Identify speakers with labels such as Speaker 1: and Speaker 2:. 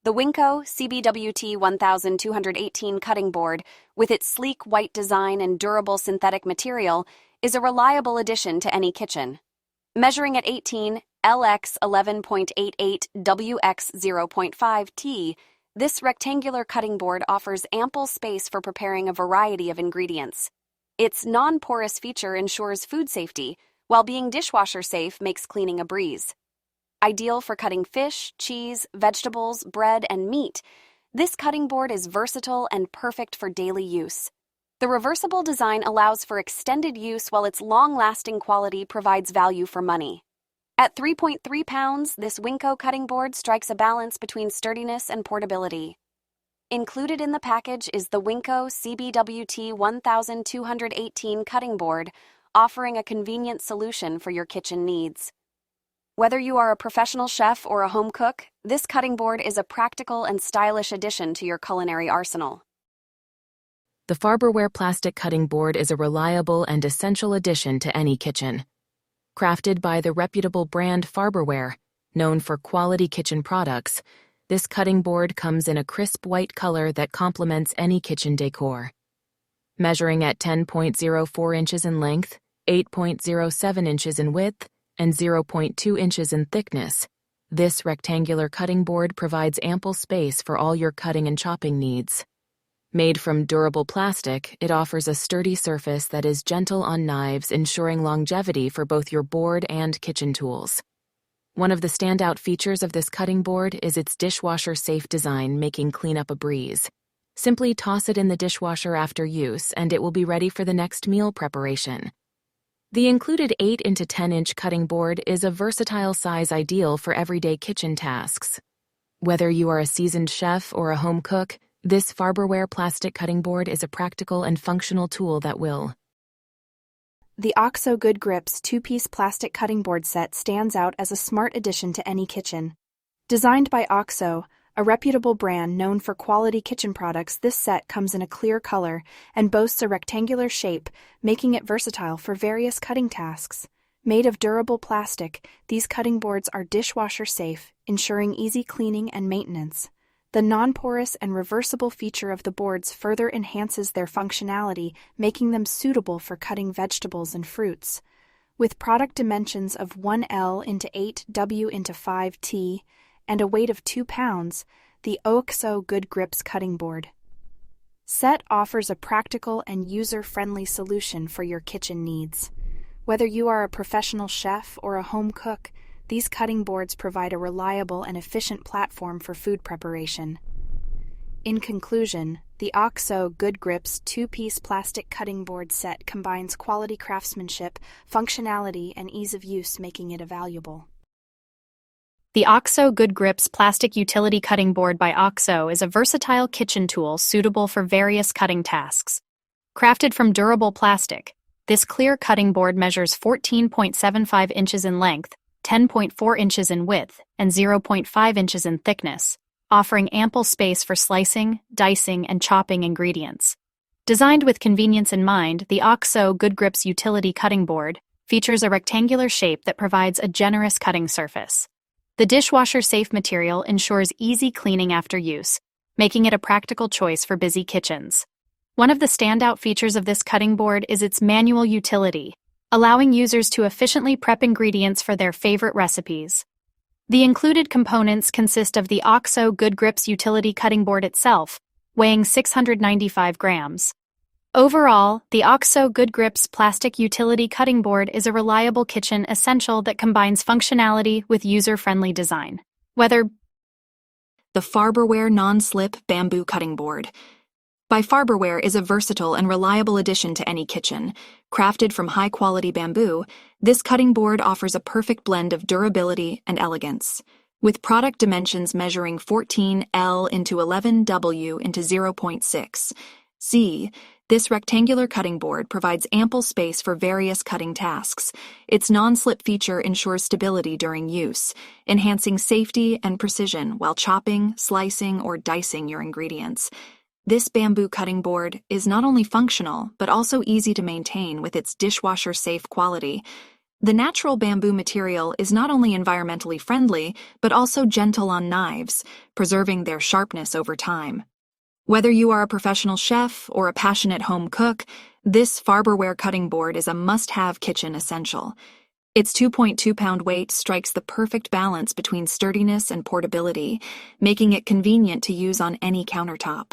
Speaker 1: The Winco CBWT 1218 cutting board, with its sleek white design and durable synthetic material, is a reliable addition to any kitchen. Measuring at 18 LX 11.88 WX 0.5 T, this rectangular cutting board offers ample space for preparing a variety of ingredients. Its non-porous feature ensures food safety, while being dishwasher safe makes cleaning a breeze. Ideal for cutting fish, cheese, vegetables, bread, and meat, this cutting board is versatile and perfect for daily use. The reversible design allows for extended use while its long-lasting quality provides value for money. At 3.3 pounds, this Winco cutting board strikes a balance between sturdiness and portability. Included in the package is the Winco CBWT 1218 cutting board, offering a convenient solution for your kitchen needs. Whether you are a professional chef or a home cook, this cutting board is a practical and stylish addition to your culinary arsenal.
Speaker 2: The Farberware plastic cutting board is a reliable and essential addition to any kitchen. Crafted by the reputable brand Farberware, known for quality kitchen products, this cutting board comes in a crisp white color that complements any kitchen decor. Measuring at 10.04 inches in length, 8.07 inches in width, and 0.2 inches in thickness, this rectangular cutting board provides ample space for all your cutting and chopping needs. Made from durable plastic, it offers a sturdy surface that is gentle on knives, ensuring longevity for both your board and kitchen tools. One of the standout features of this cutting board is its dishwasher-safe design, making cleanup a breeze. Simply toss it in the dishwasher after use, and it will be ready for the next meal preparation. The included 8 into 10-inch cutting board is a versatile size ideal for everyday kitchen tasks. Whether you are a seasoned chef or a home cook, this Farberware plastic cutting board is a practical and functional tool that will.
Speaker 3: The OXO Good Grips 2-piece plastic cutting board set stands out as a smart addition to any kitchen. Designed by OXO, a reputable brand known for quality kitchen products, this set comes in a clear color and boasts a rectangular shape, making it versatile for various cutting tasks. Made of durable plastic, these cutting boards are dishwasher safe, ensuring easy cleaning and maintenance. The non-porous and reversible feature of the boards further enhances their functionality, making them suitable for cutting vegetables and fruits. With product dimensions of 1L into 8W into 5T and a weight of 2 pounds, the OXO Good Grips cutting board set offers a practical and user-friendly solution for your kitchen needs. Whether you are a professional chef or a home cook, these cutting boards provide a reliable and efficient platform for food preparation. In conclusion, the OXO Good Grips 2-piece plastic cutting board set combines quality craftsmanship, functionality, and ease of use, making it valuable.
Speaker 4: The OXO Good Grips plastic utility cutting board by OXO is a versatile kitchen tool suitable for various cutting tasks. Crafted from durable plastic, this clear cutting board measures 14.75 inches in length, 10.4 inches in width, and 0.5 inches in thickness, offering ample space for slicing, dicing, and chopping ingredients. Designed with convenience in mind, the OXO Good Grips utility cutting board features a rectangular shape that provides a generous cutting surface. The dishwasher-safe material ensures easy cleaning after use, making it a practical choice for busy kitchens. One of the standout features of this cutting board is its manual utility, allowing users to efficiently prep ingredients for their favorite recipes. The included components consist of the OXO Good Grips utility cutting board itself, weighing 695 grams. Overall, the OXO Good Grips plastic utility cutting board is a reliable kitchen essential that combines functionality with user-friendly design. Whether
Speaker 5: the Farberware non-slip bamboo cutting board by Farberware is a versatile and reliable addition to any kitchen. Crafted from high-quality bamboo, this cutting board offers a perfect blend of durability and elegance. With product dimensions measuring 14L into 11W into 0.6 C, this rectangular cutting board provides ample space for various cutting tasks. Its non-slip feature ensures stability during use, enhancing safety and precision while chopping, slicing, or dicing your ingredients. This bamboo cutting board is not only functional, but also easy to maintain with its dishwasher-safe quality. The natural bamboo material is not only environmentally friendly, but also gentle on knives, preserving their sharpness over time. Whether you are a professional chef or a passionate home cook, this Farberware cutting board is a must-have kitchen essential. Its 2.2-pound weight strikes the perfect balance between sturdiness and portability, making it convenient to use on any countertop.